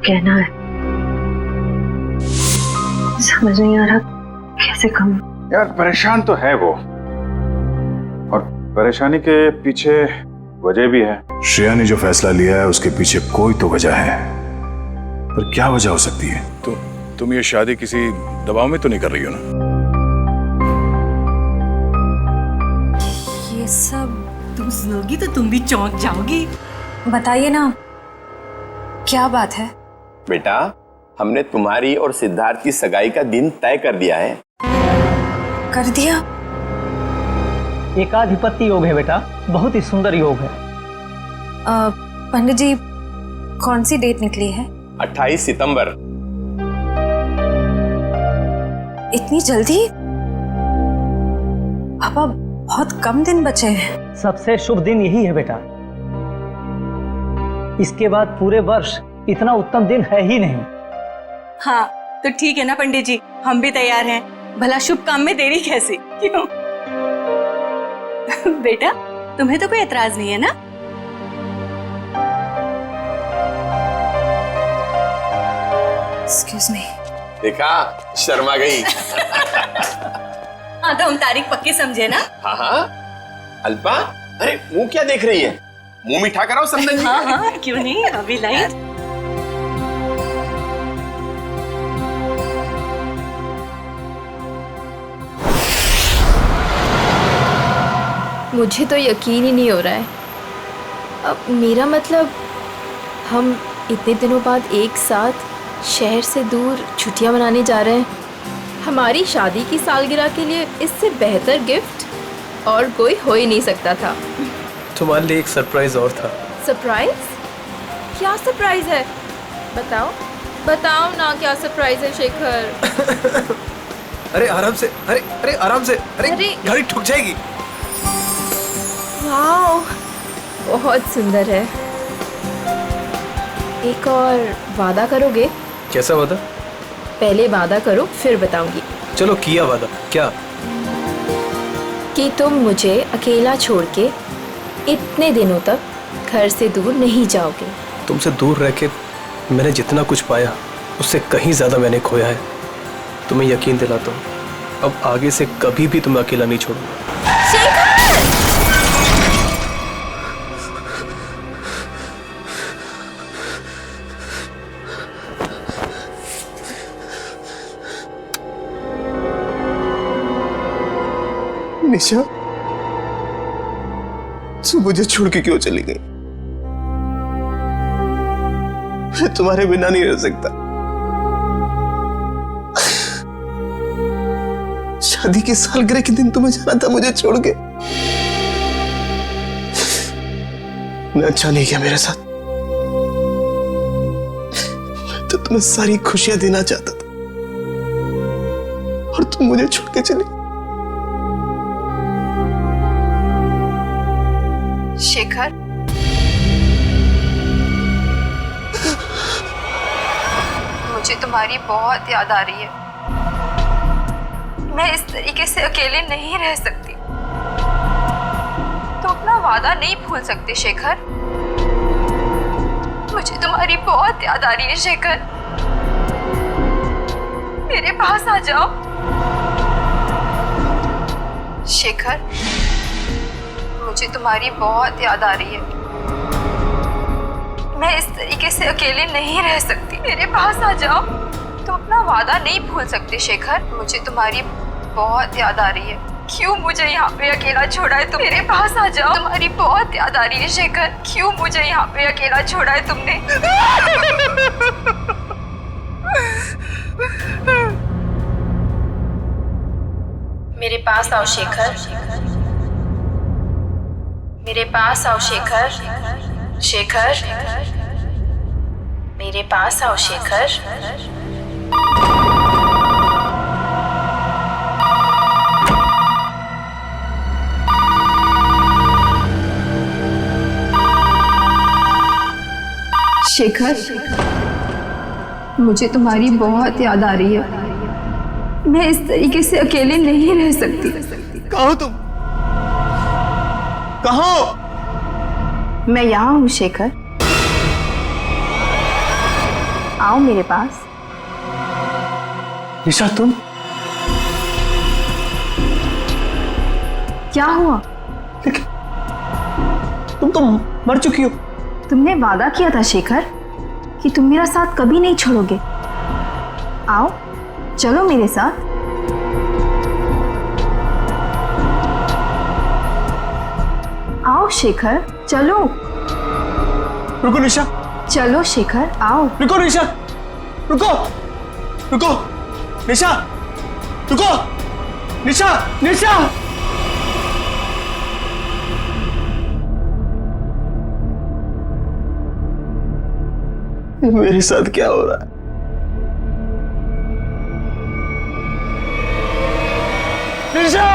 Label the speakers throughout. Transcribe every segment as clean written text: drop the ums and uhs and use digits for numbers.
Speaker 1: कहना है, समझ नहीं आ रहा कैसे कहूं।
Speaker 2: यार परेशान तो है वो, और परेशानी के पीछे वजह भी है।
Speaker 3: श्रेया ने जो फैसला लिया है उसके पीछे कोई तो वजह है, पर क्या वजह हो सकती है?
Speaker 4: तुम ये शादी किसी दबाव में तो नहीं कर रही हो ना?
Speaker 5: ये सब तुम सुनोगी तो तुम भी चौंक जाओगी।
Speaker 6: बताइए ना, क्या बात है?
Speaker 7: बेटा, हमने तुम्हारी और सिद्धार्थ की सगाई का दिन तय कर दिया है।
Speaker 6: कर दिया?
Speaker 8: एकाधिपत्य योग है बेटा, बहुत ही सुंदर योग है।
Speaker 6: पंडित जी, कौन सी डेट निकली है?
Speaker 7: 28 सितंबर।
Speaker 6: इतनी जल्दी? पापा, बहुत कम दिन बचे हैं।
Speaker 8: सबसे शुभ दिन यही है बेटा, इसके बाद पूरे वर्ष इतना उत्तम दिन है ही नहीं।
Speaker 5: हाँ तो ठीक है ना पंडित जी, हम भी तैयार हैं। भला शुभ काम में देरी कैसी, क्यों? बेटा, तुम्हें तो कोई एतराज नहीं है ना?
Speaker 6: Excuse me.
Speaker 7: देखा, शर्मा गई।
Speaker 5: हाँ तो हम तारीख पक्की समझे ना?
Speaker 7: हाँ हाँ। अल्पा, अरे मुंह क्या देख रही है? मुंह मीठा कराओ समझन जी।
Speaker 5: हाँ हाँ, क्यों नहीं, अभी लाइट।
Speaker 9: मुझे तो यकीन ही नहीं हो रहा है। अब मेरा मतलब, हम इतने दिनों बाद एक साथ शहर से दूर छुट्टियां मनाने जा रहे हैं। हमारी शादी की सालगिरह के लिए इससे बेहतर गिफ्ट और कोई हो ही नहीं सकता था।
Speaker 10: तुम्हारे लिए एक सरप्राइज और था।
Speaker 9: सरप्राइज? क्या सरप्राइज है? बताओ बताओ ना, क्या सरप्राइज है शेखर?
Speaker 10: अरे आराम से, अरे आराम से, अरे गाड़ी ठुक जाएगी।
Speaker 9: वाओ, बहुत सुंदर है। एक और वादा करोगे?
Speaker 10: कैसा वादा?
Speaker 9: पहले वादा करो फिर बताऊंगी।
Speaker 10: चलो किया वादा। क्या?
Speaker 9: कि तुम मुझे अकेला छोड़ के इतने दिनों तक घर से दूर नहीं जाओगे।
Speaker 10: तुमसे दूर रह के मैंने जितना कुछ पाया उससे कहीं ज्यादा मैंने खोया है। तुम्हें यकीन दिलाता हूँ, अब आगे से कभी भी तुम्हें अकेला नहीं छोड़ूंगा। निशा, तू मुझे छोड़ के क्यों चली गई? मैं तुम्हारे बिना नहीं रह सकता। शादी की सालगिरह के दिन तुम्हें जाना था मुझे छोड़ के। मैं अच्छा नहीं किया मेरे साथ। मैं तो तुम्हें सारी खुशियां देना चाहता था और तुम मुझे छोड़ के चली।
Speaker 9: शेखर, मुझे तुम्हारी बहुत याद आ रही है। मैं इस तरीके से अकेले नहीं रह सकती। तो अपना वादा नहीं भूल सकते शेखर। मुझे तुम्हारी बहुत याद आ रही है शेखर। मेरे पास आ जाओ शेखर। मुझे तुम्हारी बहुत याद आ रही है। मैं इस तरीके से अकेले नहीं रह सकती। मेरे पास आ जाओ। तुम अपना वादा नहीं भूल सकते शेखर। मुझे तुम्हारी बहुत याद आ रही है। क्यों मुझे यहाँ पे अकेला छोड़ा है तुम? मेरे पास आ जाओ। तुम्हारी बहुत याद आ रही है शेखर। क्यों मुझे यहाँ पे अकेला छोड़ा है तुमने? मेरे पास आओ शेखर। मेरे पास आओ शेखर। शेखर, मेरे पास आओ शेखर।
Speaker 6: शेखर, मुझे तुम्हारी बहुत याद आ रही है। मैं इस तरीके से अकेले नहीं रह सकती।
Speaker 10: कहाँ हो तुम? कहाँ हो?
Speaker 6: मैं यहाँ हूँ शेखर। आओ मेरे पास।
Speaker 10: निशा तुम
Speaker 6: क्या हुआ?
Speaker 10: तुम तो मर चुकी हो।
Speaker 6: तुमने वादा किया था शेखर कि तुम मेरा साथ कभी नहीं छोड़ोगे। आओ चलो मेरे साथ। आओ शेखर चलो।
Speaker 10: रुको निशा,
Speaker 6: चलो शेखर आओ।
Speaker 10: रुको निशा, रुको रुको निशा, रुको निशा, निशा। मेरे साथ क्या हो रहा है? निशा!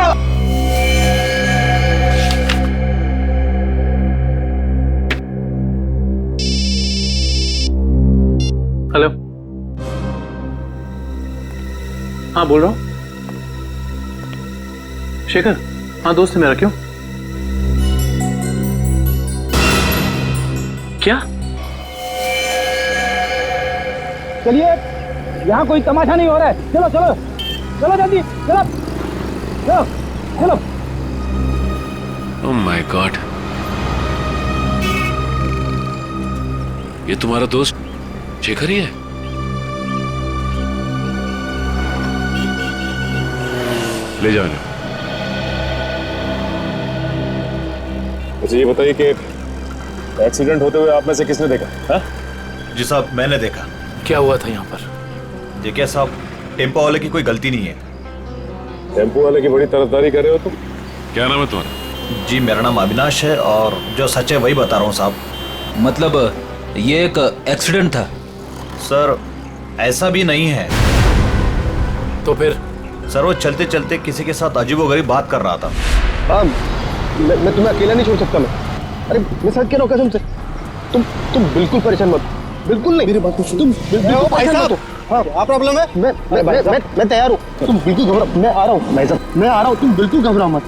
Speaker 11: हेलो, हाँ बोल रहा हूँ। शेखर, हाँ दोस्त है मेरा। क्यों? क्या?
Speaker 8: चलिए, यहाँ कोई तमाशा नहीं हो रहा है। चलो चलो चलो जल्दी, चलो चलो चलो।
Speaker 12: ओह माय गॉड, ये तुम्हारा दोस्त शेखर ही है?
Speaker 4: ले जाओ इन्हें।
Speaker 3: अच्छा ये बताइए कि एक्सीडेंट होते हुए आप में से किसने देखा? हाँ?
Speaker 13: जी साहब, मैंने देखा।
Speaker 11: क्या हुआ था यहाँ पर?
Speaker 13: देखिए साहब, टेम्पो वाले की कोई गलती नहीं है।
Speaker 3: टेम्पो वाले की बड़ी तरफदारी कर रहे हो तुम?
Speaker 12: क्या नाम है तुम्हारा?
Speaker 13: जी मेरा नाम अविनाश है और जो सच है वही बता रहा हूँ साहब।
Speaker 14: मतलब ये एक एक्सीडेंट था?
Speaker 13: सर ऐसा भी नहीं है।
Speaker 11: तो फिर?
Speaker 13: सर वो चलते चलते किसी के साथ अजीबोगरीब बात कर रहा था।
Speaker 10: हाँ, मैं तुम्हें अकेला नहीं छोड़ सकता। मैं अरे मैं साथ कह रहा हूँ कसम से। तुम बिल्कुल परेशान मत, बिल्कुल नहीं। मेरी बात तो सुन। तुम बिल्कुल भाई साहब। हाँ क्या प्रॉब्लम है? मैं तैयार हूँ। तुम बिल्कुल घबराओ, मैं आ रहा हूँ भाई साहब, मैं आ रहा हूँ। तुम बिल्कुल घबराओ मत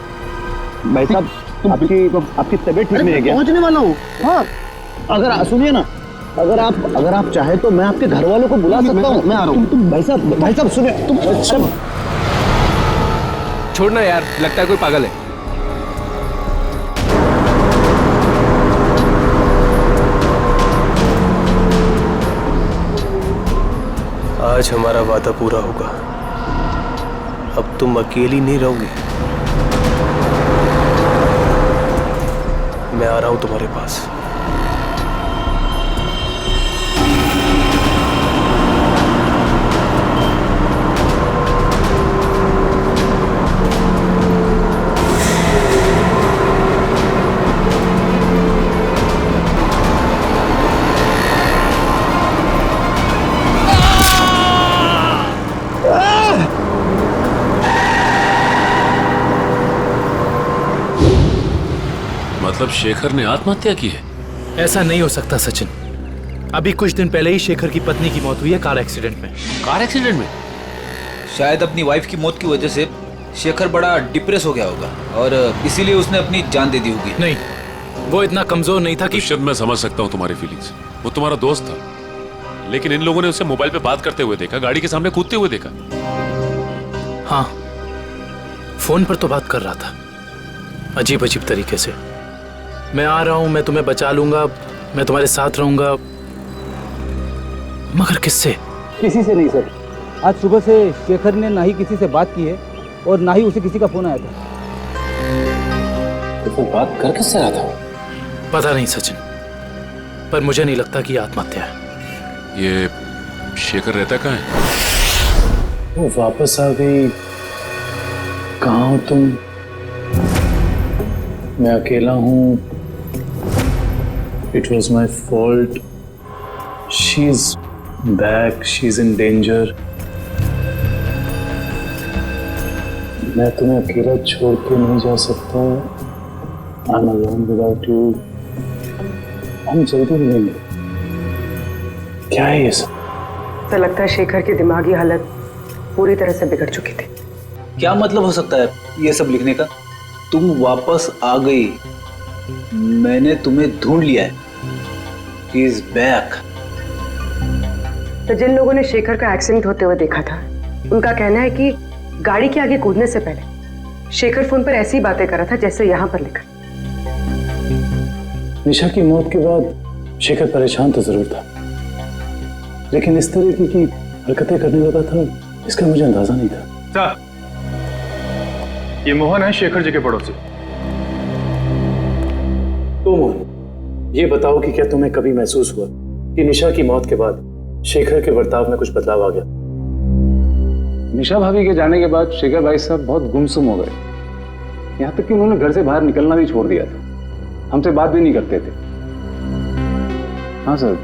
Speaker 10: भाई साहब। आपकी तबीयत ठीक नहीं है क्या? पहुँचने वाला हूँ। हाँ अगर सुनिए ना, अगर आप चाहे तो मैं आपके घर वालों को बुला सकता हूँ। मैं आ रहा हूँ। तुम भाई साहब सुनिए। तुम
Speaker 11: छोड़ना यार, लगता है कोई पागल है।
Speaker 10: आज हमारा वादा पूरा होगा। अब तुम अकेली नहीं रहोगी। मैं आ रहा हूं तुम्हारे पास।
Speaker 12: मतलब शेखर ने आत्महत्या की है?
Speaker 11: ऐसा नहीं हो सकता सचिन। अभी कुछ दिन पहले ही शेखर की पत्नी की मौत हुई है कार एक्सीडेंट में।
Speaker 12: कार एक्सीडेंट में?
Speaker 14: शायद अपनी वाइफ की मौत की वजह से शेखर बड़ा डिप्रेस हो गया होगा और इसीलिए उसने अपनी जान दे दी होगी।
Speaker 11: नहीं, वो इतना कमजोर नहीं था कि।
Speaker 12: शायद मैं समझ सकता हूँ तुम्हारी फीलिंग्स। वो तुम्हारा दोस्त था, लेकिन इन लोगों ने उसे मोबाइल पे बात करते हुए देखा, गाड़ी के सामने कूदते हुए देखा।
Speaker 11: हाँ, फोन पर तो बात कर रहा था, अजीब अजीब तरीके से। मैं आ रहा हूं, मैं तुम्हें बचा लूंगा, मैं तुम्हारे साथ रहूंगा। मगर किससे?
Speaker 8: किसी से नहीं सर। आज सुबह से शेखर ने ना ही किसी से बात की है और ना ही उसे किसी का फोन आया था।
Speaker 12: तो बात कर किससे रहा था?
Speaker 11: पता नहीं सचिन, पर मुझे नहीं लगता कि आत्महत्या है।
Speaker 12: ये शेखर रहता कहाँ है?
Speaker 11: वो वापस आ गई। कहाँ हो तुम? मैं अकेला हूँ। It was my fault. She's back. She's in danger. मैं तुम्हें अकेला छोड़ के नहीं जा सकता। I'm alone without you. हम जल्दी मिलेंगे। क्या है ये सब?
Speaker 1: तो लगता है शेखर की दिमागी हालत पूरी तरह से बिगड़ चुकी थी।
Speaker 14: क्या मतलब हो सकता है ये सब लिखने का? तुम वापस आ गई, मैंने तुम्हें ढूंढ लिया है। He is back.
Speaker 1: तो जिन लोगों ने शेखर का एक्सीडेंट होते हुए देखा था, उनका कहना है कि गाड़ी के आगे कूदने से पहले शेखर फोन पर ऐसी बातें कर रहा था जैसे यहाँ पर लिखा।
Speaker 11: निशा की मौत के बाद शेखर परेशान तो जरूर था, लेकिन इस तरह की हरकतें करने लगा था इसका मुझे अंदाजा नहीं था।
Speaker 2: सर, ये मोहन है शेखर जी के पड़ोसी।
Speaker 11: तो मोहन, ये बताओ कि क्या तुम्हें कभी महसूस हुआ कि निशा की मौत के बाद शेखर के बर्ताव में कुछ बदलाव आ गया?
Speaker 15: निशा भाभी के जाने के बाद शेखर भाई साहब बहुत गुमसुम हो गए, यहाँ तक कि उन्होंने घर से बाहर निकलना भी छोड़ दिया था, हमसे बात भी नहीं करते थे। हाँ सर,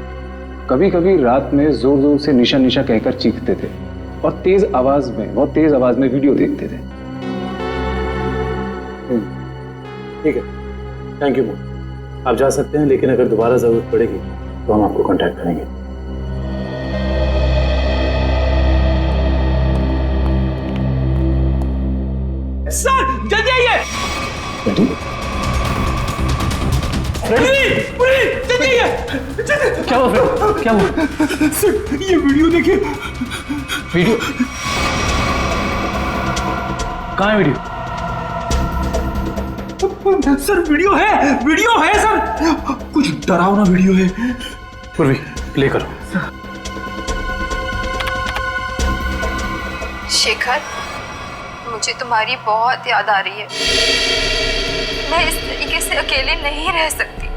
Speaker 15: कभी कभी रात में जोर जोर से निशा निशा कहकर चीखते थे और बहुत तेज आवाज में वीडियो देखते थे।
Speaker 11: ठीक है, थैंक यू मोहन, आप जा सकते हैं, लेकिन अगर दोबारा जरूरत पड़ेगी तो हम आपको कांटेक्ट करेंगे।
Speaker 8: सर जल्दी आइए। जल्दी आइए।
Speaker 11: क्या हुआ फ्रेंड, क्या हुआ?
Speaker 8: सर ये वीडियो देखिए।
Speaker 11: वीडियो कहाँ है? वीडियो
Speaker 8: सर वीडियो है सर, कुछ डरावना वीडियो है।
Speaker 11: पूर्वी प्ले करो।
Speaker 9: शेखर, मुझे तुम्हारी बहुत याद आ रही है। मैं इस तरीके से अकेले नहीं रह सकती।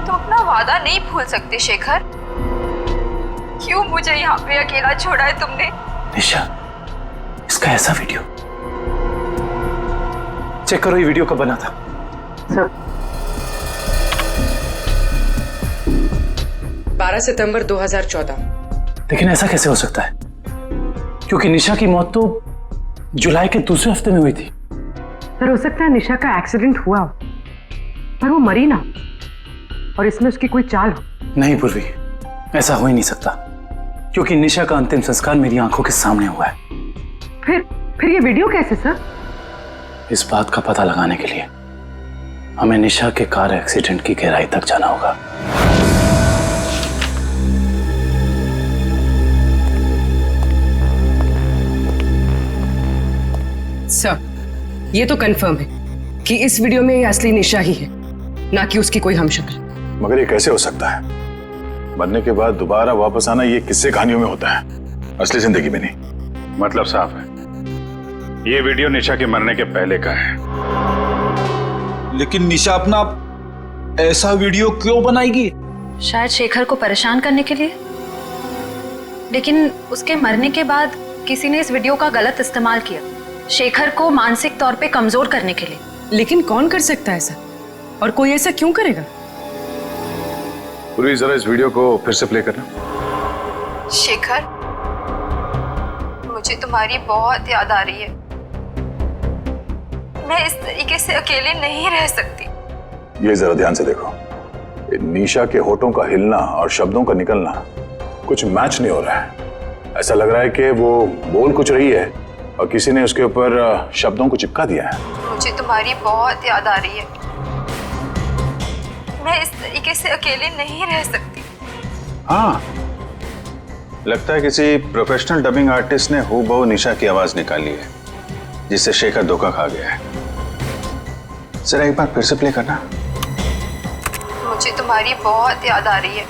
Speaker 9: तुम अपना वादा नहीं भूल सकते शेखर। क्यों मुझे यहाँ पे अकेला छोड़ा है तुमने?
Speaker 11: निशा, इसका ऐसा वीडियो चेक करो, ये वीडियो कब बना था?
Speaker 1: सर 12 सितंबर 2014।
Speaker 11: लेकिन ऐसा कैसे हो सकता है, क्योंकि निशा की मौत तो जुलाई के दूसरे हफ्ते में हुई थी।
Speaker 1: सर हो सकता है निशा का एक्सीडेंट हुआ हो पर वो मरी ना, और इसमें उसकी कोई चाल हो।
Speaker 11: नहीं पूर्वी, ऐसा हो ही नहीं सकता, क्योंकि निशा का अंतिम संस्कार मेरी आंखों के सामने हुआ है।
Speaker 1: फिर ये वीडियो कैसे सर?
Speaker 11: इस बात का पता लगाने के लिए हमें निशा के कार एक्सीडेंट की गहराई तक जाना होगा।
Speaker 1: सर ये तो कंफर्म है कि इस वीडियो में ये असली निशा ही है, ना कि उसकी कोई हमशक्ल।
Speaker 3: मगर ये कैसे हो सकता है? मरने के बाद दोबारा वापस आना ये किस्से कहानियों में होता है, असली जिंदगी में नहीं।
Speaker 2: मतलब साफ है, ये वीडियो निशा के मरने के पहले का है।
Speaker 14: लेकिन निशा अपना ऐसा वीडियो क्यों बनाएगी?
Speaker 16: शायद शेखर को परेशान करने के लिए, लेकिन उसके मरने के बाद किसी ने इस वीडियो का गलत इस्तेमाल किया, शेखर को मानसिक तौर पे कमजोर करने के लिए।
Speaker 1: लेकिन कौन कर सकता है ऐसा, और कोई ऐसा क्यों करेगा?
Speaker 3: पूरी जरा इस वीडियो को फिर से प्ले करना।
Speaker 9: शेखर, मुझे तुम्हारी बहुत याद आ रही है। मैं इस तरीके से अकेले नहीं रह सकती।
Speaker 3: ये जरा ध्यान से देखो, निशा के होठों का हिलना और शब्दों का निकलना कुछ मैच नहीं हो रहा है। ऐसा लग रहा है कि वो बोल कुछ रही है और किसी ने उसके ऊपर शब्दों को चिपका दिया है।
Speaker 9: मुझे तुम्हारी बहुत याद आ रही है। मैं इस तरीके से अकेले नहीं रह सकती।
Speaker 2: हाँ, लगता है किसी प्रोफेशनल डबिंग आर्टिस्ट ने हूबहू निशा की आवाज निकाली है, जिससे शेखर धोखा खा गया है। जरा एक बार फिर से प्ले करना।
Speaker 9: मुझे तुम्हारी बहुत याद आ रही है।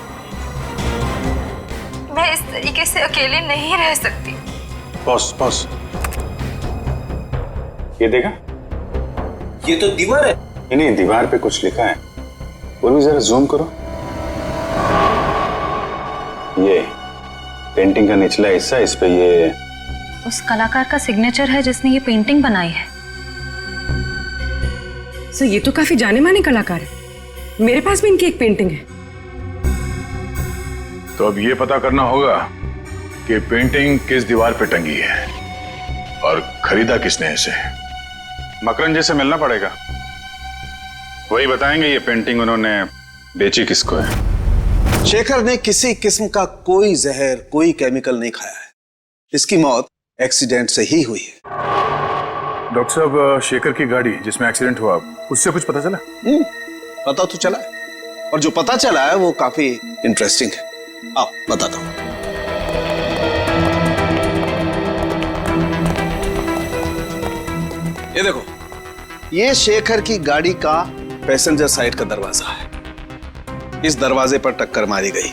Speaker 9: मैं इस तरीके से अकेले नहीं रह सकती।
Speaker 2: बॉस, ये देखा?
Speaker 14: ये तो दीवार है।
Speaker 2: नहीं, दीवार पे कुछ लिखा है। वो भी जरा जूम करो। ये पेंटिंग का निचला हिस्सा, इस पे ये
Speaker 16: उस कलाकार का सिग्नेचर है जिसने ये पेंटिंग बनाई है।
Speaker 1: सर ये तो काफी जाने माने कलाकार है, मेरे पास भी इनकी एक पेंटिंग है।
Speaker 3: तो अब ये पता करना होगा कि पेंटिंग किस दीवार पे टंगी है और खरीदा किसने इसे।
Speaker 2: मकरन जी से मिलना पड़ेगा, वही बताएंगे ये पेंटिंग उन्होंने बेची किसको है।
Speaker 10: शेखर ने किसी किस्म का कोई जहर, कोई केमिकल नहीं खाया है। इसकी मौत एक्सीडेंट से ही हुई है।
Speaker 3: डॉक्टर साहब, शेखर की गाड़ी जिसमें एक्सीडेंट हुआ, उससे कुछ पता चला?
Speaker 10: पता तो चला है, और जो पता चला है वो काफी इंटरेस्टिंग है। आओ बताता हूँ। ये देखो, ये शेखर की गाड़ी का पैसेंजर साइड का दरवाजा है। इस दरवाजे पर टक्कर मारी गई।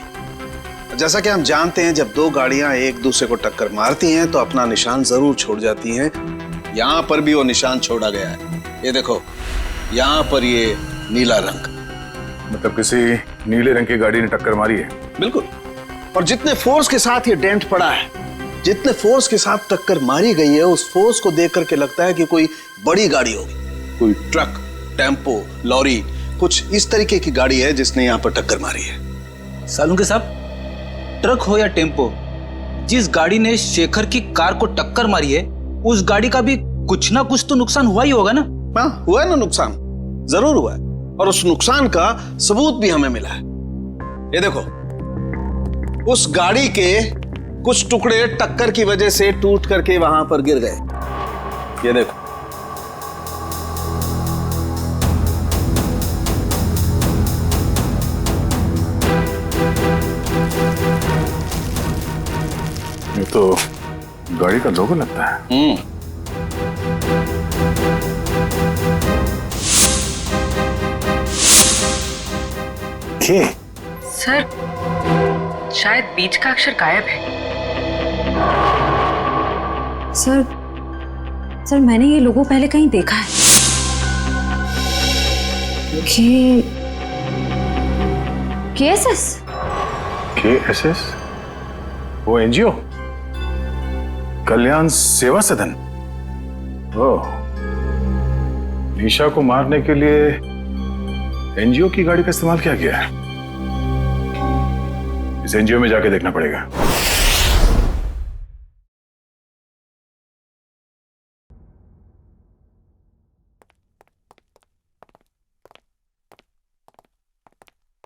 Speaker 10: जैसा कि हम जानते हैं, जब दो गाड़ियां एक दूसरे को टक्कर मारती हैं तो अपना निशान जरूर छोड़ जाती हैं। यहां पर भी वो निशान छोड़ा गया है। ये देखो, यहां पर ये नीला रंग,
Speaker 3: मतलब किसी नीले रंग की गाड़ी ने टक्कर मारी है।
Speaker 10: बिल्कुल। और जितने फोर्स के साथ ये डेंट पड़ा है, जितने फोर्स के साथ टक्कर मारी गई है, उस फोर्स को देख करके लगता है कि कोई बड़ी गाड़ी होगी, कोई ट्रक, टेम्पो, लॉरी, कुछ इस तरीके की गाड़ी है जिसने यहाँ पर टक्कर मारी है।
Speaker 14: सालुंके साहब, ट्रक हो या टेम्पो, जिस गाड़ी ने शेखर की कार को टक्कर मारी है, उस गाड़ी का भी कुछ ना कुछ तो नुकसान हुआ ही होगा ना?
Speaker 10: हाँ, हुआ है ना नुकसान, जरूर हुआ है। और उस नुकसान का सबूत भी हमें मिला है। ये देखो, उस गाड़ी के कुछ टुकड़े टक्कर की वजह से टूट करके वहां पर गिर गए। ये देखो,
Speaker 3: ये तो गाड़ी का लोगो लगता है।
Speaker 2: के?
Speaker 1: सर, शायद बीच का अक्षर गायब है।
Speaker 16: सर मैंने ये लोगो पहले कहीं देखा है। KSS?
Speaker 3: KSS? वो एनजीओ, कल्याण सेवा सदन। ओह, निशा को मारने के लिए एनजीओ की गाड़ी का इस्तेमाल किया गया है। इस एनजीओ में जाके देखना पड़ेगा।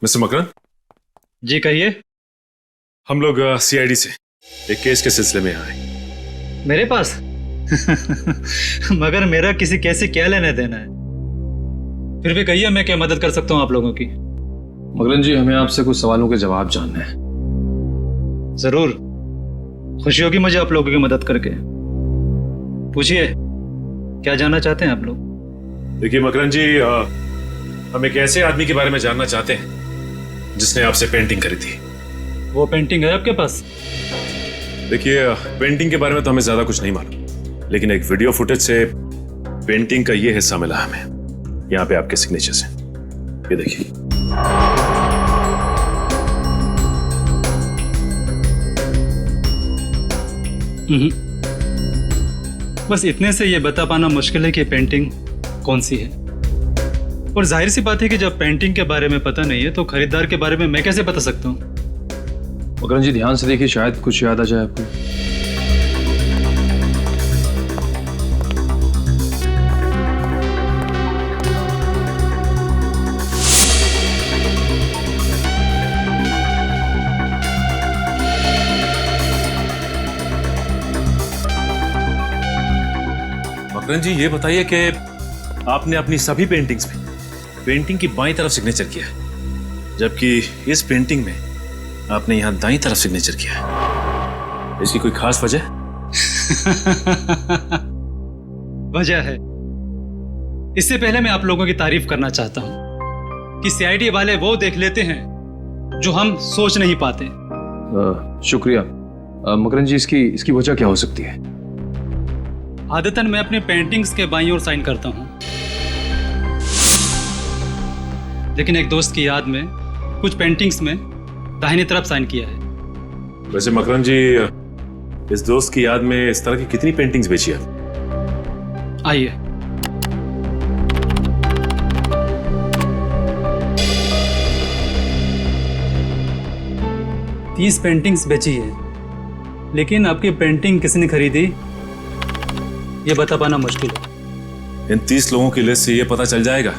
Speaker 12: मिस्टर मकरन
Speaker 8: जी कहिए।
Speaker 12: हम लोग CID से एक केस के सिलसिले में आए।
Speaker 8: मेरे पास मगर मेरा किसी केस से क्या लेना देना है? फिर भी कहिए, मैं क्या मदद कर सकता हूँ आप लोगों की?
Speaker 17: मकरन जी, हमें आपसे कुछ सवालों के जवाब जानने हैं।
Speaker 8: जरूर, खुशी होगी मुझे आप लोगों की मदद करके। पूछिए, क्या जानना चाहते हैं आप लोग?
Speaker 12: देखिए मकरन जी, हम एक ऐसे आदमी के बारे में जानना चाहते हैं जिसने आपसे पेंटिंग करी थी।
Speaker 8: वो पेंटिंग है आपके पास?
Speaker 12: देखिए, पेंटिंग के बारे में तो हमें ज्यादा कुछ नहीं मालूम, लेकिन एक वीडियो फुटेज से पेंटिंग का ये हिस्सा मिला हमें। यहाँ पे आपके सिग्नेचर्स हैं, ये देखिए।
Speaker 8: बस इतने से ये बता पाना मुश्किल है कि पेंटिंग कौन सी है। और जाहिर सी बात है कि जब पेंटिंग के बारे में पता नहीं है तो खरीदार के बारे में मैं कैसे बता सकता हूँ?
Speaker 17: मकरन जी, ध्यान से देखिए, शायद कुछ याद आ जाए आपको।
Speaker 12: मकरन जी, ये बताइए कि आपने अपनी सभी पेंटिंग्स में पेंटिंग की बाईं तरफ सिग्नेचर किया है, जबकि इस पेंटिंग में आपने यहां दाईं तरफ सिग्नेचर किया है। इसकी कोई खास वजह?
Speaker 8: वजह है। इससे पहले मैं आप लोगों की तारीफ करना चाहता हूं कि CID वाले वो देख लेते हैं जो हम सोच नहीं पाते।
Speaker 17: शुक्रिया। मकरन जी, इसकी वजह क्या हो सकती है?
Speaker 8: आदतन मैं अपनी पेंटिंग्स के बाईं ओर साइन करता हूं, लेकिन एक दोस्त की याद में कुछ पेंटिंग्स में दाहिनी तरफ साइन किया है।
Speaker 12: वैसे मकरन जी, इस दोस्त की याद में इस तरह की कितनी पेंटिंग्स बेची आप?
Speaker 8: आइए, तीस पेंटिंग्स बेची है, लेकिन आपकी पेंटिंग किसने खरीदी ये बता पाना मुश्किल है।
Speaker 12: इन 30 लोगों की लिस्ट से ये पता चल जाएगा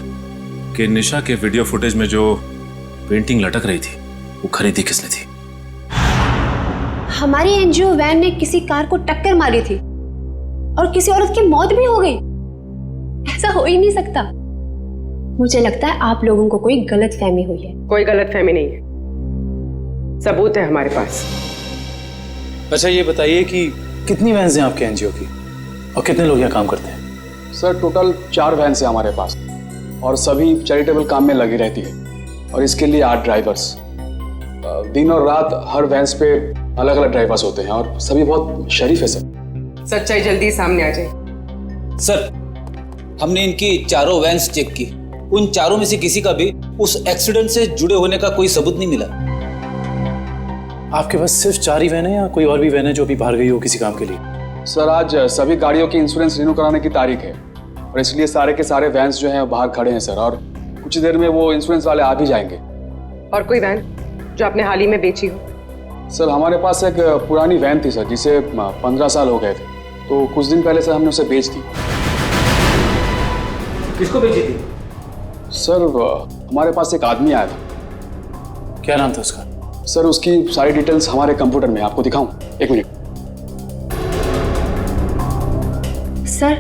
Speaker 12: कि निशा के वीडियो फुटेज में जो पेंटिंग लटक रही थी वो खरीदी किसने थी।
Speaker 18: हमारी NGO वैन ने किसी कार को टक्कर मारी थी और किसी औरत की मौत भी हो गई। ऐसा हो ही नहीं सकता। मुझे लगता है आप लोगों को कोई गलतफहमी हुई है।
Speaker 1: कोई गलतफहमी नहीं है। सबूत है हमारे पास।
Speaker 14: अच्छा ये बताइए कि कितनी वैन्स हैं आपके एनजीओ की और कितने लोग यहाँ काम करते हैं?
Speaker 15: सर टोटल 4 वैन्स हैं हमारे पास और सभी चैरिटेबल काम में लगी रहती है और इसके लिए 8 ड्राइवर्स। दिन और रात हर वैन्स पे अलग अलग ड्राइवर्स होते हैं और सभी बहुत शरीफ है सर।
Speaker 1: सच्चाई जल्दी सामने आ जाए।
Speaker 14: सर हमने इनकी चारों वैन्स चेक की, उन चारों में से किसी का भी उस एक्सीडेंट से जुड़े होने का कोई सबूत नहीं मिला। आपके पास सिर्फ 4 ही वैन है या कोई और भी वैन है जो अभी बाहर गई हो किसी काम के लिए?
Speaker 15: सर आज सभी गाड़ियों की इंश्योरेंस रिन्यू कराने की तारीख है और इसलिए सारे के सारे वैन्स जो हैं बाहर खड़े हैं सर, और कुछ देर में वो इंश्योरेंस वाले आ भी जाएंगे।
Speaker 1: और कोई वैन जो आपने हाल ही में बेची हो?
Speaker 15: सर हमारे पास एक पुरानी वैन थी सर जिसे 15 साल हो गए थे, तो कुछ दिन पहले सर हमने उसे बेच दी।
Speaker 14: किसको बेची थी?
Speaker 15: सर हमारे पास एक आदमी आया था।
Speaker 14: क्या नाम था उसका?
Speaker 15: सर उसकी सारी डिटेल्स हमारे कंप्यूटर में, आपको दिखाऊं? 1 मिनट।
Speaker 18: सर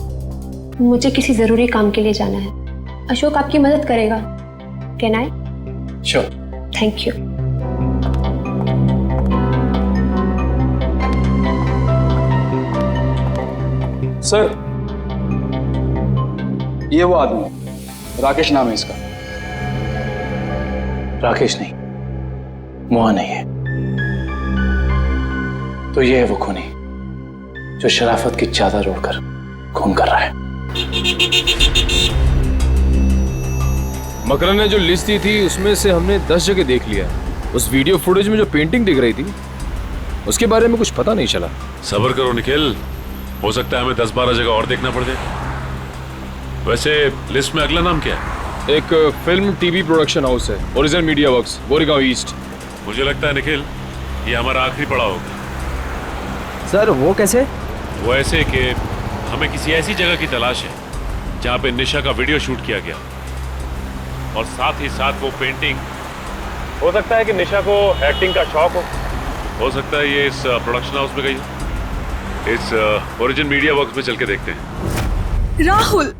Speaker 18: मुझे किसी जरूरी काम के लिए जाना है, अशोक आपकी मदद करेगा। Can I?
Speaker 14: Sure.
Speaker 18: Thank you.
Speaker 15: Sir ये वो आदमी है, राकेश नाम है इसका।
Speaker 14: राकेश नहीं, मोहन नहीं है तो ये है वो खूनी जो शराफत की चादर ओढ़कर खून कर रहा है।
Speaker 17: मकरन ने जो लिस्ट दी थी उसमें से हमने 10 जगह देख लिया। उस वीडियो फुटेज में जो पेंटिंग दिख रही थी उसके बारे में कुछ पता नहीं चला।
Speaker 12: सब्र करो निखिल, हो सकता है हमें 10-12 जगह और देखना पड़ जाए। वैसे लिस्ट में अगला नाम क्या है?
Speaker 17: एक फिल्म टीवी प्रोडक्शन हाउस है, original media works, Goregaon east.
Speaker 12: मुझे लगता है निखिल ये हमारा आखिरी पड़ाव होगा।
Speaker 10: सर वो कैसे?
Speaker 12: वो ऐसे कि हमें किसी ऐसी जगह की तलाश है जहाँ पे निशा का वीडियो शूट किया गया और साथ ही साथ वो पेंटिंग। हो सकता है कि निशा को एक्टिंग का शौक हो सकता है ये इस प्रोडक्शन हाउस में गई हो। इस ओरिजिन मीडिया वर्क्स में चल के देखते हैं।
Speaker 5: राहुल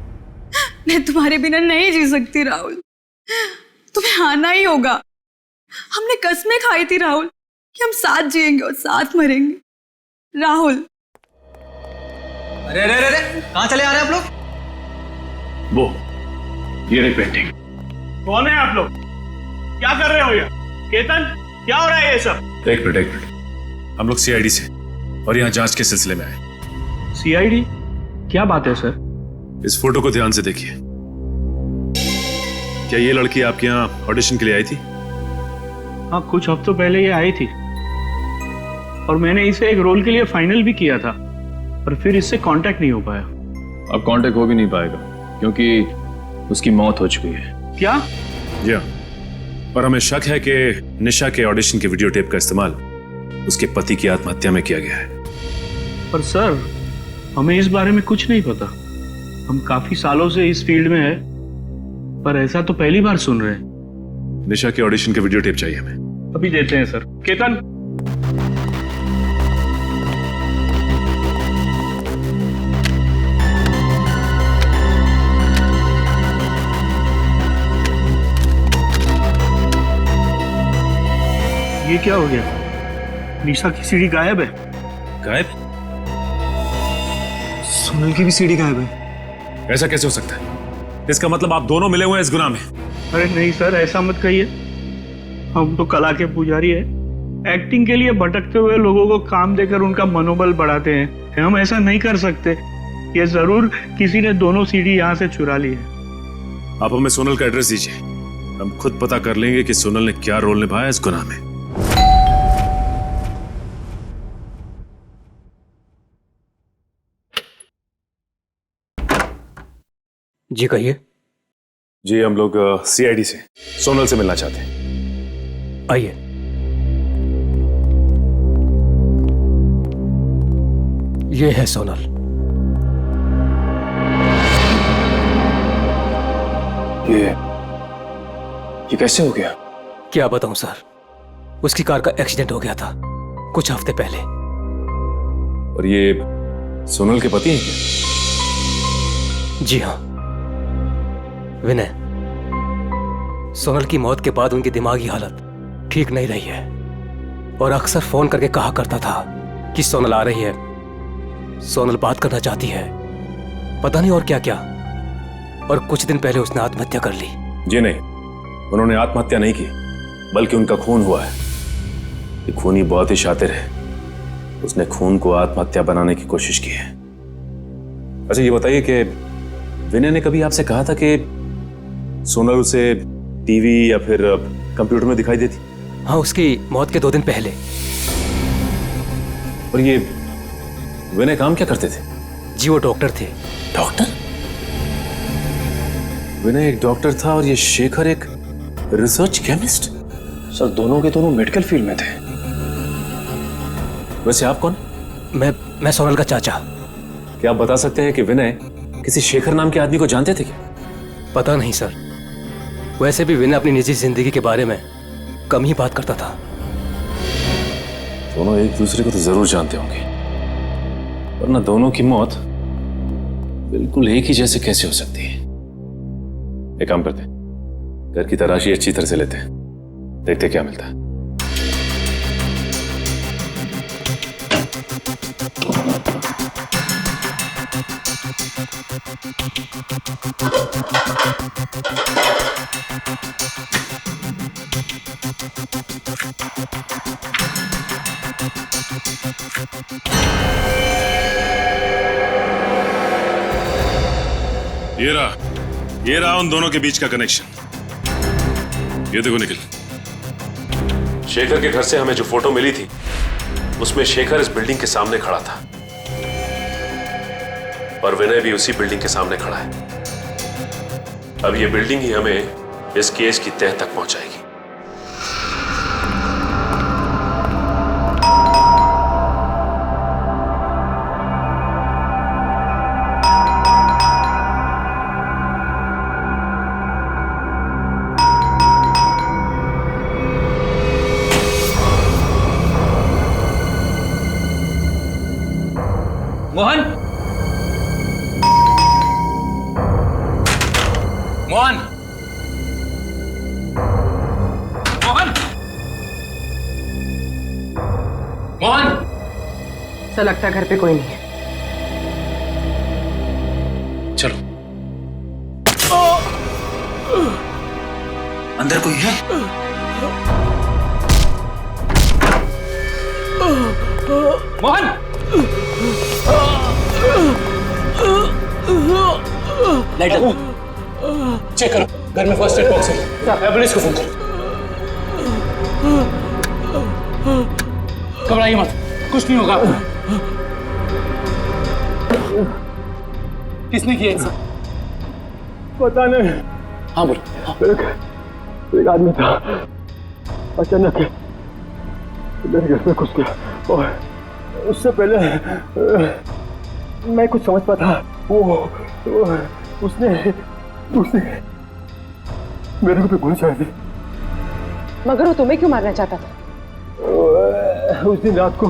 Speaker 5: मैं तुम्हारे बिना नहीं जी सकती राहुल, तुम्हें आना ही होगा। हमने कसमें खाई थी राहुल कि हम साथ जिएंगे और साथ मरेंगे। राहुल
Speaker 14: अरे अरे अरे कहाँ चले आ रहे हैं आप लोग?
Speaker 12: वो ये रही पेंटिंग।
Speaker 19: कौन है आप लोग? क्या कर रहे हो ये? केतन क्या हो रहा है ये सब?
Speaker 12: एक मिनट हम लोग सीआईडी से और यहाँ जांच के सिलसिले में आए।
Speaker 19: सीआईडी? क्या बात है सर?
Speaker 12: इस फोटो को ध्यान से देखिए। क्या ये लड़की आपके यहाँ ऑडिशन के लिए आई थी?
Speaker 19: हाँ कुछ हफ्तों पहले ये आई थी और मैंने इसे एक रोल के लिए फाइनल भी किया था, पर फिर इससे कांटेक्ट नहीं हो पाया।
Speaker 17: अब कांटेक्ट हो भी नहीं पाएगा क्योंकि उसकी मौत हो चुकी है।
Speaker 19: क्या?
Speaker 12: जी हाँ, पर हमें शक है कि निशा के ऑडिशन के वीडियो टेप का इस्तेमाल उसके पति की आत्महत्या में किया गया है।
Speaker 19: पर सर हमें इस बारे में कुछ नहीं पता। हम काफी सालों से इस फील्ड में है, पर ऐसा तो पहली बार सुन रहे हैं।
Speaker 12: निशा के ऑडिशन के वीडियो टेप चाहिए हमें।
Speaker 19: अभी देते हैं सर। केतन ये क्या हो गया? निशा की सीडी गायब है।
Speaker 12: गायब?
Speaker 19: सोनल की भी सीडी गायब है।
Speaker 12: ऐसा कैसे हो सकता है? इसका मतलब आप दोनों मिले हुए हैं इस गुनाह में।
Speaker 19: अरे नहीं सर ऐसा मत कहिए, हम तो कला के पुजारी है। एक्टिंग के लिए भटकते हुए लोगों को काम देकर उनका मनोबल बढ़ाते हैं। हम ऐसा नहीं कर सकते। ये जरूर किसी ने दोनों सीडी यहाँ से चुरा ली है।
Speaker 12: आप हमें सोनल का एड्रेस दीजिए, हम खुद पता कर लेंगे कि सोनल ने क्या रोल निभाया इस गुनाह में।
Speaker 10: जी कहिए।
Speaker 12: जी हम लोग सीआईडी से सोनल से मिलना चाहते हैं।
Speaker 10: आइए। ये है सोनल।
Speaker 14: ये कैसे हो गया?
Speaker 10: क्या बताऊं सर, उसकी कार का एक्सीडेंट हो गया था कुछ हफ्ते पहले।
Speaker 12: और ये सोनल के पति हैं क्या?
Speaker 10: जी हाँ विनय, सोनल की मौत के बाद उनकी दिमागी हालत ठीक नहीं रही है।
Speaker 20: और अक्सर फोन करके कहा करता था कि सोनल आ रही है, सोनल बात करना चाहती है, पता नहीं और क्या क्या। और कुछ दिन पहले उसने आत्महत्या कर ली।
Speaker 12: जी नहीं, उन्होंने आत्महत्या नहीं की, बल्कि उनका खून हुआ है। ये खूनी बहुत ही शातिर है, उसने खून को आत्महत्या बनाने की कोशिश की है। अच्छा ये बताइए कि विनय ने कभी आपसे कहा था कि सोनल उसे टीवी या फिर कंप्यूटर में दिखाई देती?
Speaker 20: हाँ, उसकी मौत के 2 दिन पहले।
Speaker 12: और ये विनय काम क्या करते थे?
Speaker 20: जी वो डॉक्टर थे।
Speaker 12: डॉक्टर? विनय एक डॉक्टर था और ये शेखर एक रिसर्च केमिस्ट?
Speaker 11: सर दोनों के दोनों मेडिकल फील्ड में थे।
Speaker 12: वैसे आप कौन?
Speaker 20: मैं सोनल का चाचा।
Speaker 12: क्या आप बता सकते हैं कि विनय किसी शेखर नाम के आदमी को जानते थे क्या?
Speaker 20: पता नहीं सर, वैसे भी विनय अपनी निजी जिंदगी के बारे में कम ही बात करता था।
Speaker 12: दोनों एक दूसरे को तो जरूर जानते होंगे, वरना दोनों की मौत बिल्कुल एक ही जैसे कैसे हो सकती है? एक काम करते हैं, घर की तलाशी अच्छी तरह से लेते हैं, देखते क्या मिलता है। ये रहा उन दोनों के बीच का कनेक्शन। ये देखो निखिल, शेखर के घर से हमें जो फोटो मिली थी उसमें शेखर इस बिल्डिंग के सामने खड़ा था और विनय भी उसी बिल्डिंग के सामने खड़ा है। अब ये बिल्डिंग ही हमें इस केस की तह तक पहुंचाएगी।
Speaker 14: मोहन, मोहन, मोहन, मोहन।
Speaker 1: ऐसा लगता है घर पे कोई नहीं है।
Speaker 14: चलो अंदर कोई है? मोहन, लाइट चेक करो, घर में फर्स्ट एड बॉक्स है, एम्बुलेंस को फोन करो। घबराइए मत, कुछ नहीं होगा। किसने किया इनसे?
Speaker 10: पता नहीं।
Speaker 14: हाँ बोलो।
Speaker 10: एक आदमी था, अचानक मेरे घर में घुस गया और उससे पहले मैं कुछ समझ पाता, उसने मेरे को गोली चला दी।
Speaker 1: मगर वो तुम्हें क्यों मारना चाहता था?
Speaker 10: उस दिन रात को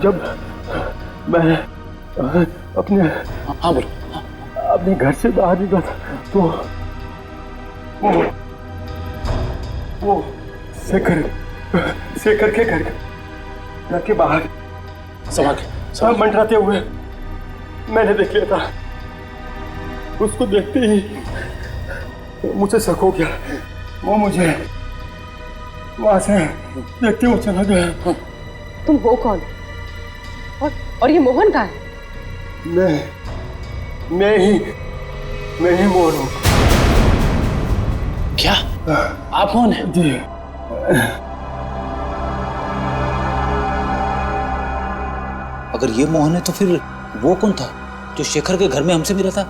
Speaker 10: जब मैं अपने
Speaker 14: हाँ बोलो
Speaker 10: अपने घर से बाहर निकला था तो वो शेखर के घर के बाहर सब मंडराते हुए मैंने देख लिया था। उसको देखते ही मुझे शक हो गया, वो मुझे वहां से देखते हुए चला गया।
Speaker 1: तुम हो कौन? और ये मोहन कहाँ है?
Speaker 10: मैं ही मोहन हूँ।
Speaker 14: क्या आप मोहन हैं?
Speaker 10: जी।
Speaker 14: अगर ये मोहन है तो फिर वो कौन था जो शेखर के घर में हमसे मिला था?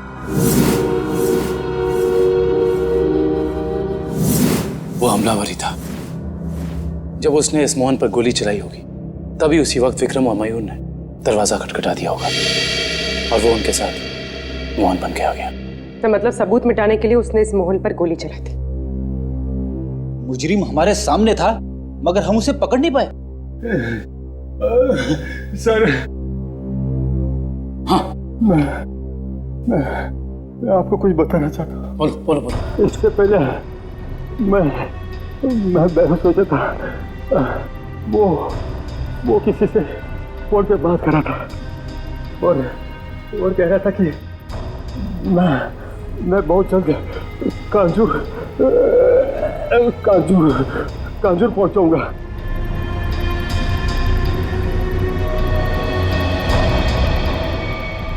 Speaker 14: वो हमलावर ही था। जब उसने इस मोहन पर गोली चलाई होगी तभी उसी वक्त विक्रम और मयूर ने दरवाजा खटखटा दिया होगा और वो उनके साथ मोहन बन के आ गया।
Speaker 1: तो मतलब सबूत मिटाने के लिए उसने इस मोहन पर गोली चलाई थी।
Speaker 14: मुजरिम हमारे सामने था मगर हम उसे पकड़ नहीं पाए।
Speaker 10: सर
Speaker 14: हाँ
Speaker 10: मैं आपको कुछ बताना चाहता हूँ।
Speaker 14: बोलो।
Speaker 10: इससे पहले मैं सोचा था वो किसी से फोन पे बात कर रहा था और कह रहा था कि मैं बहुत जल्द कांजूर पहुंचाऊंगा।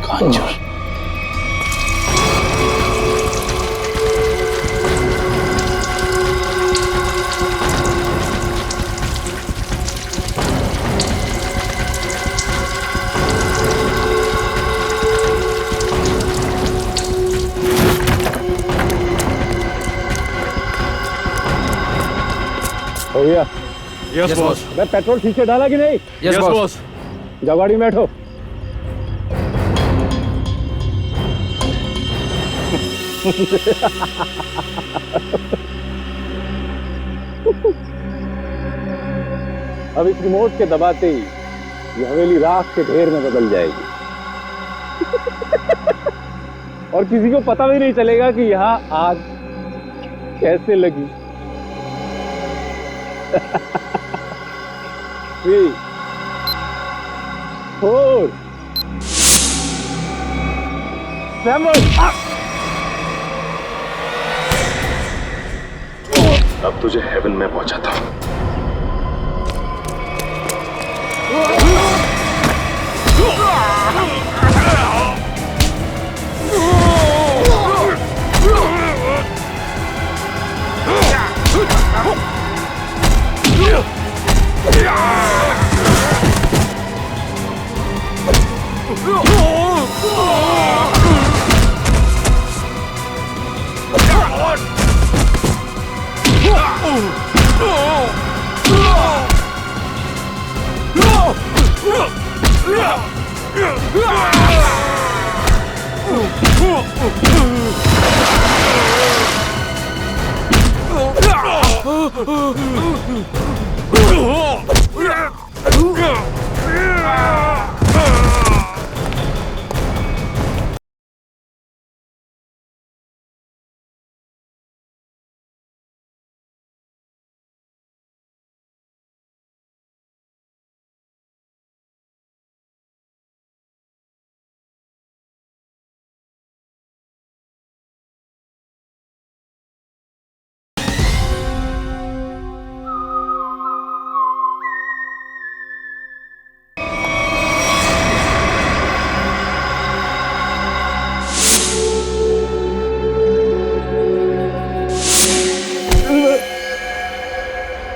Speaker 14: कांजूर?
Speaker 10: भैया
Speaker 17: यस बॉस।
Speaker 10: मैं पेट्रोल ठीक से डाला कि नहीं?
Speaker 17: Yes boss.
Speaker 10: जाओ गाड़ी में बैठो। अब इस रिमोट के दबाते ही ये हवेली राख के ढेर में बदल जाएगी और किसी को पता भी नहीं चलेगा कि यहाँ आग कैसे लगी। 3, 4, 7
Speaker 12: अब तुझे हेवन में पहुंचाता हूं।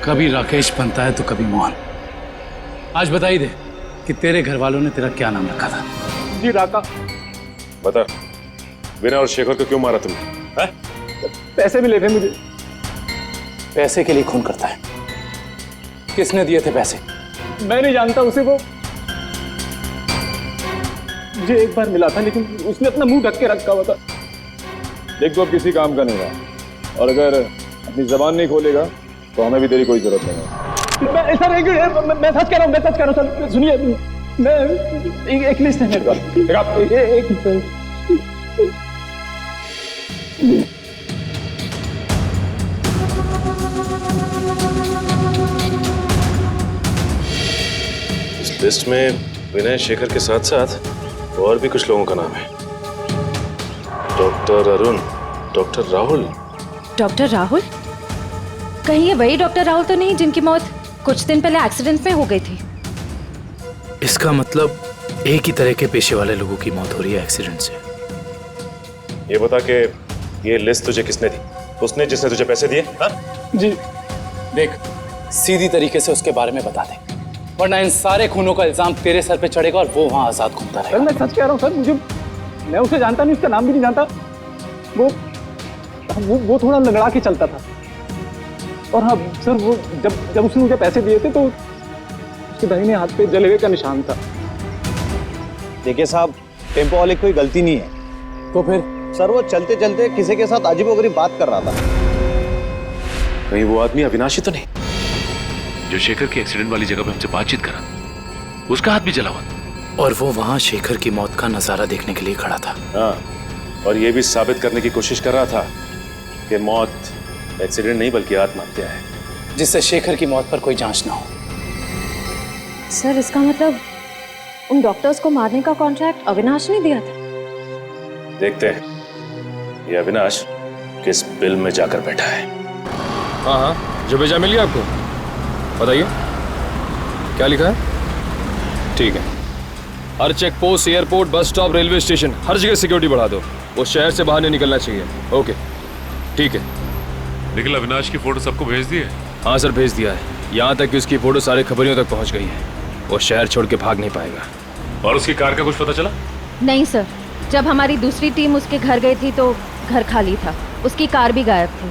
Speaker 14: कभी राकेश बनता है तो कभी मोहन। आज बता ही दे कि तेरे घर वालों ने तेरा क्या नाम रखा था।
Speaker 10: जी राका।
Speaker 12: बता, विनय और शेखर को क्यों मारा तुमने?
Speaker 10: पैसे मिले थे मुझे।
Speaker 14: पैसे के लिए खून करता है? किसने दिए थे पैसे?
Speaker 10: मैं नहीं जानता उसे। वो मुझे एक बार मिला था लेकिन उसने अपना मुंह ढक के रखा हुआ था।
Speaker 17: देख तो अब किसी काम का नहीं रहा और अगर अपनी जबान नहीं खोलेगा तो हमें भी तेरी कोई जरूरत नहीं है।
Speaker 10: मैं सच कह रहा हूँ सर। सुनिए, मैं एक लिस्ट है मेरे पास। एक
Speaker 12: इस लिस्ट में विनय शेखर के साथ साथ और भी कुछ लोगों का नाम है। Doctor Arun, doctor Rahul.
Speaker 16: Doctor Rahul? कहीं ये वही डॉक्टर राहुल तो नहीं जिनकी मौत कुछ दिन पहले एक्सीडेंट में हो गई थी?
Speaker 20: इसका मतलब एक ही तरह के पेशे वाले लोगों की मौत हो रही है एक्सीडेंट से।
Speaker 12: ये बता के ये लिस्ट तुझे किसने दी? उसने जिसने तुझे पैसे दिए? हाँ?
Speaker 14: जी देख, सीधी तरीके से उसके बारे में बता दे, वरना इन सारे खूनों का इल्जाम तेरे सर पे चढ़ेगा और वो वहां आजाद घूमता रहेगा।
Speaker 10: सर मैं सच कह रहा हूँ सर। मैं उसे जानता नहीं, उसका नाम भी नहीं जानता। वो थोड़ा लंगड़ा के चलता था। और हाँ सर, वो जब उसने मुझे पैसे दिए थे तो उसके दाहिने हाथ पे जलेबे का निशान था।
Speaker 13: देखिए साहब, टेम्पो वाले की कोई गलती नहीं है।
Speaker 14: तो फिर?
Speaker 13: सर वो चलते चलते किसी के साथ अजीबोगरीब बात कर रहा था।
Speaker 12: कहीं वो आदमी अविनाशी तो नहीं जो शेखर की एक्सीडेंट वाली जगह पे हमसे बातचीत करा? उसका हाथ भी जला हुआ
Speaker 20: और वो वहां शेखर की मौत का नजारा देखने के लिए खड़ा था।
Speaker 12: हाँ, और ये भी साबित करने की कोशिश कर रहा था कि मौत एक्सीडेंट नहीं बल्कि आत्महत्या है।
Speaker 14: जिससे शेखर की मौत पर कोई जांच ना हो।
Speaker 16: सर इसका मतलब उन डॉक्टर्स को मारने का कॉन्ट्रैक्ट अविनाश ने दिया था?
Speaker 12: देखते हैं ये अविनाश किस बिल में जाकर बैठा है।
Speaker 17: हाँ हाँ, जो भेजा मिल गया आपको? बताइए क्या लिखा है? ठीक है, हर check post, airport, bus stop, railway station, हर जगह सिक्योरिटी बढ़ा दो। वो शहर से बाहर नहीं निकलना चाहिए। ओके ठीक है।
Speaker 12: लेकिन अविनाश की फोटो सबको भेज दी है?
Speaker 17: हाँ सर, भेज दिया है। यहाँ तक कि उसकी फोटो सारे खबरियों तक पहुँच गई है। वो शहर छोड़ के भाग नहीं पाएगा।
Speaker 12: और उसकी कार का कुछ पता चला?
Speaker 16: नहीं सर, जब हमारी दूसरी टीम उसके घर गई थी तो घर खाली था, उसकी कार भी गायब थी।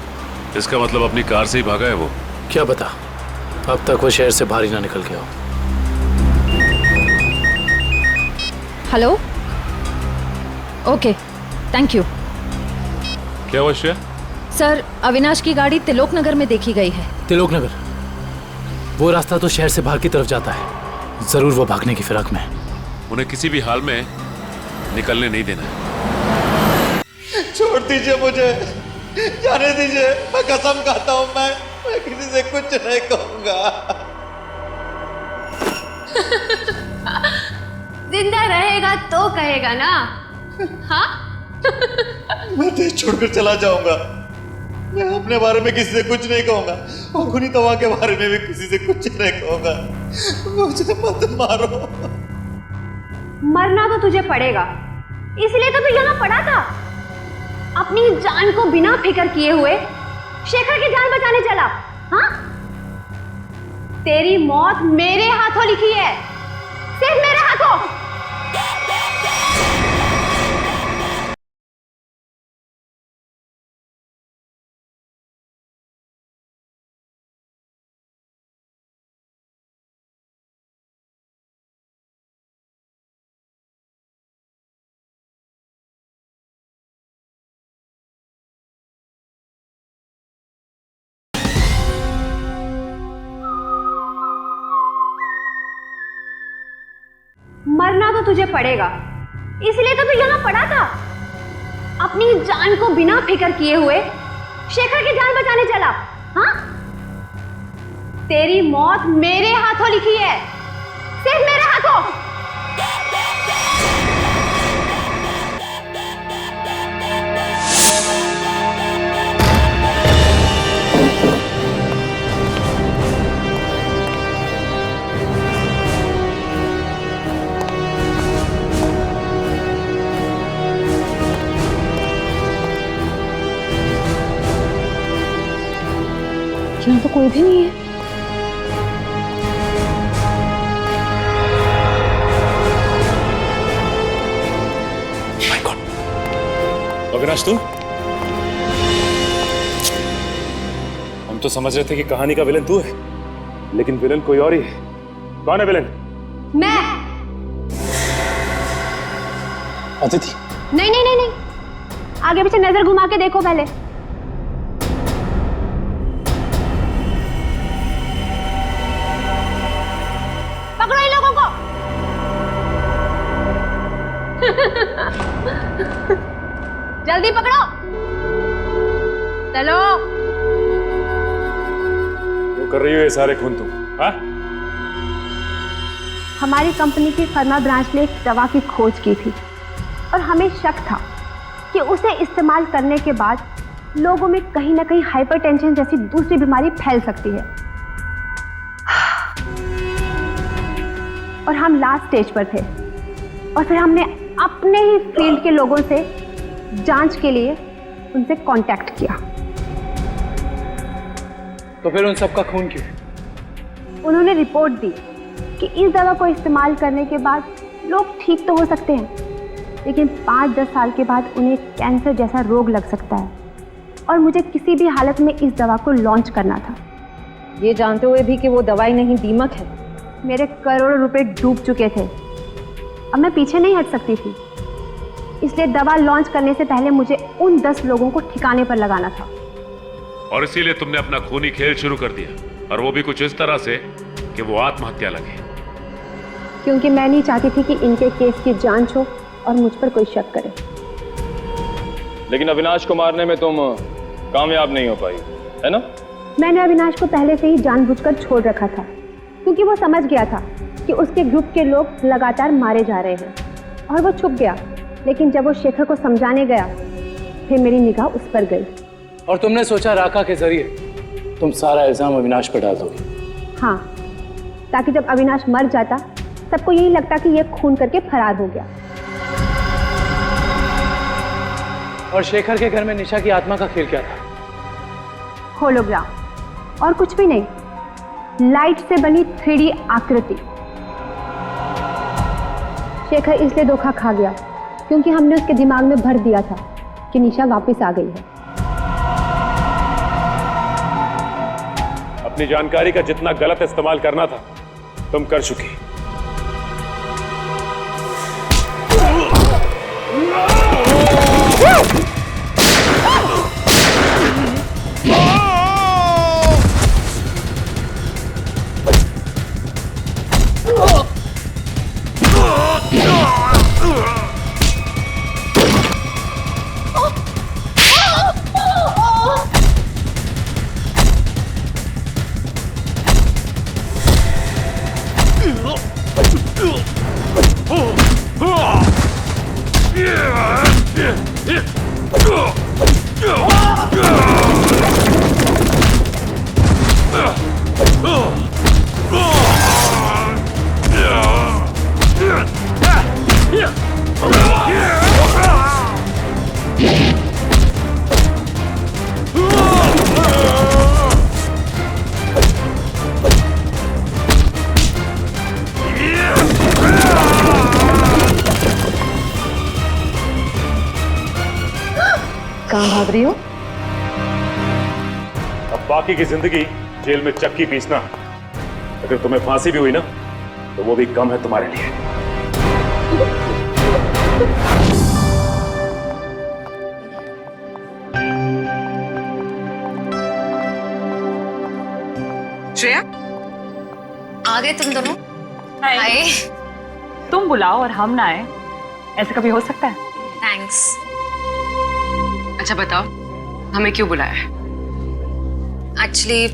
Speaker 12: इसका मतलब अपनी कार से ही भागा है वो?
Speaker 14: क्या पता, अब तक वो शहर से बाहर ही ना निकल गया हो।
Speaker 16: Hello, okay thank you.
Speaker 12: क्या हुआ श्रेया?
Speaker 16: सर अविनाश की गाड़ी तिलोक नगर में देखी गई है।
Speaker 14: तिलोक नगर? वो रास्ता तो शहर से बाहर की तरफ जाता है। जरूर वो भागने की फिराक में है।
Speaker 12: उन्हें किसी भी हाल में निकलने नहीं देना है।
Speaker 13: छोड़ दीजिए मुझे, जाने दीजिए। मैं कसम खाता हूँ, मैं किसी से कुछ नहीं कहूंगा।
Speaker 18: जिंदा रहेगा तो कहेगा ना? हाँ?
Speaker 13: मैं देश छोड़कर चला जाऊंगा। मैं अपने बारे में किसी से कुछ नहीं कहूंगा और खुनी तवा के बारे में भी किसी से कुछ नहीं कहूंगा। मुझे मत मारो।
Speaker 18: मरना तो तुझे पड़ेगा, इसलिए तो तू यहाँ पड़ा था। अपनी जान को बिना फिक्र किए हुए शेखर की जान बचाने चला। हाँ? तेरी मौत मेरे हाथों लिखी है, सिर्फ मेरे हाथों। मरना तो तुझे पड़ेगा, इसलिए तो तू यहाँ पड़ा था। अपनी जान को बिना फिक्र किए हुए शेखर की जान बचाने चला। हाँ? तेरी मौत मेरे हाथों लिखी है, सिर्फ मेरे हाथों। यहाँ तो कोई भी नहीं है।
Speaker 12: अविनाश तू? हम तो समझ रहे थे कि कहानी का विलन तू है, लेकिन विलन कोई और ही है। कौन है विलन?
Speaker 18: मैं।
Speaker 13: अदिति?
Speaker 18: नहीं नहीं नहीं नहीं, आगे पीछे नजर घुमा के देखो पहले। पकड़ो इन लोगों को। जल्दी पकड़ो, चलो।
Speaker 12: वो कर रही हो ये सारे खून तुम? हाँ?
Speaker 18: हमारी कंपनी की फर्मा ब्रांच ने एक दवा की खोज की थी और हमें शक था कि उसे इस्तेमाल करने के बाद लोगों में कहीं ना कहीं हाइपरटेंशन जैसी दूसरी बीमारी फैल सकती है। और हम लास्ट स्टेज पर थे और फिर हमने अपने ही फील्ड के लोगों से जांच के लिए उनसे कांटेक्ट किया।
Speaker 14: तो फिर उन सबका खून क्यों?
Speaker 18: उन्होंने रिपोर्ट दी कि इस दवा को इस्तेमाल करने के बाद लोग ठीक तो हो सकते हैं, लेकिन 5-10 साल के बाद उन्हें कैंसर जैसा रोग लग सकता है और मुझे किसी भी हालत में इस दवा को लॉन्च करना था,
Speaker 16: ये जानते हुए भी कि वो दवाई नहीं दीमक है।
Speaker 18: मेरे करोड़ों रुपए डूब चुके थे, अब मैं पीछे नहीं हट सकती थी, इसलिए दवा लॉन्च करने से पहले मुझे उन 10 लोगों को ठिकाने पर लगाना था।
Speaker 12: और इसीलिए तुमने अपना खूनी खेल शुरू कर दिया, और वो भी कुछ इस तरह से कि वो आत्महत्या लगे।
Speaker 18: क्योंकि मैं नहीं चाहती थी कि इनके केस की जांच हो और मुझ पर कोई शक करे।
Speaker 17: लेकिन अविनाश को मारने में तुम कामयाब नहीं हो पाई, है ना?
Speaker 18: मैंने अविनाश को पहले से ही जानबूझकर छोड़ रखा था, क्योंकि वो समझ गया था कि उसके ग्रुप के लोग लगातार मारे जा रहे हैं, और वो छुप गया। लेकिन जब वो शेखर को समझाने गया, फिर मेरी निगाह उस पर गई।
Speaker 14: और तुमने सोचा राका के जरिए तुम सारा इल्जाम अविनाश पर डाल दोगे?
Speaker 18: हाँ, ताकि जब अविनाश मर जाता सबको यही लगता कि ये खून करके फरार हो गया।
Speaker 14: और शेखर के घर में निशा की आत्मा का खेल क्या था?
Speaker 18: होलोग्राम, और कुछ भी नहीं, लाइट से बनी 3D आकृति। शेखर इसलिए धोखा खा गया क्योंकि हमने उसके दिमाग में भर दिया था कि निशा वापस आ गई है।
Speaker 17: अपनी जानकारी का जितना गलत इस्तेमाल करना था तुम कर चुकी।
Speaker 1: कहाँ भाग रही हो?
Speaker 17: अब बाकी की जिंदगी जेल में चक्की पीसना, अगर तुम्हें फांसी भी हुई ना तो वो भी कम है तुम्हारे लिए।
Speaker 1: श्रेया,
Speaker 16: आ गए तुम दोनों? आए।
Speaker 21: तुम बुलाओ और हम ना आए, ऐसा कभी हो सकता है?
Speaker 16: थैंक्स।
Speaker 1: अच्छा बताओ, हमें क्यों बुलाया है?
Speaker 16: एक्चुअली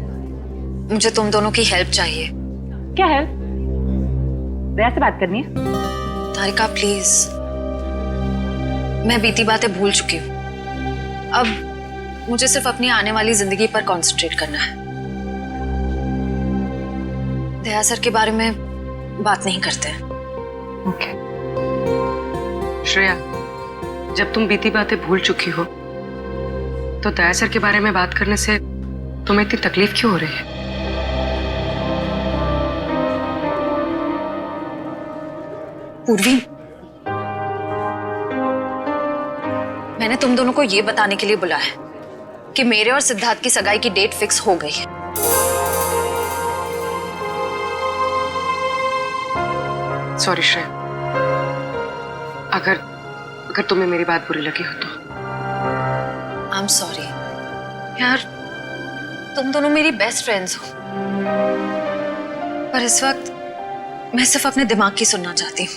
Speaker 16: मुझे तुम दोनों की हेल्प चाहिए।
Speaker 21: क्या हेल्प? दया से बात करनी है?
Speaker 16: तारिका प्लीज, मैं बीती बातें भूल चुकी हूँ। अब मुझे सिर्फ अपनी आने वाली जिंदगी पर कंसंट्रेट करना है। दया सर के बारे में बात नहीं करते।
Speaker 1: ओके। श्रेया, जब तुम बीती बातें भूल चुकी हो तो दया सर के बारे में बात करने से तुम्हें इतनी तकलीफ क्यों हो रही है?
Speaker 16: पूर्वी, मैंने तुम दोनों को ये बताने के लिए बुलाया है कि मेरे और सिद्धार्थ की सगाई की डेट फिक्स हो गई है।
Speaker 1: सॉरी श्रेया, अगर तुम्हें मेरी बात बुरी लगी हो तो।
Speaker 16: आई एम सॉरी यार, तुम दोनों मेरी बेस्ट फ्रेंड्स हो, पर इस वक्त मैं सिर्फ अपने दिमाग की सुनना चाहती हूँ।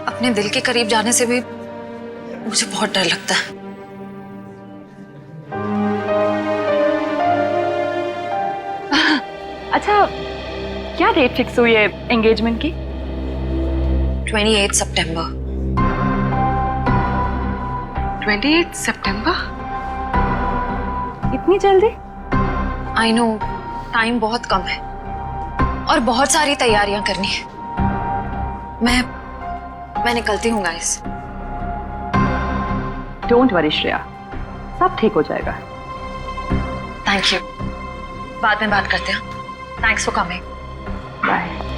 Speaker 16: अपने दिल के करीब जाने से भी मुझे बहुत डर लगता है।
Speaker 21: अच्छा, क्या डेट फिक्स हुई है एंगेजमेंट की?
Speaker 16: 28 सितंबर।
Speaker 1: 28 सितंबर?
Speaker 21: इतनी जल्दी?
Speaker 16: आई नो, टाइम बहुत कम है और बहुत सारी तैयारियां करनी है। मैं निकलती हूँ गाइस।
Speaker 21: डोंट वरी श्रेया, सब ठीक हो जाएगा।
Speaker 16: थैंक यू, बाद में बात करते हैं। Thanks for coming.
Speaker 21: बाय।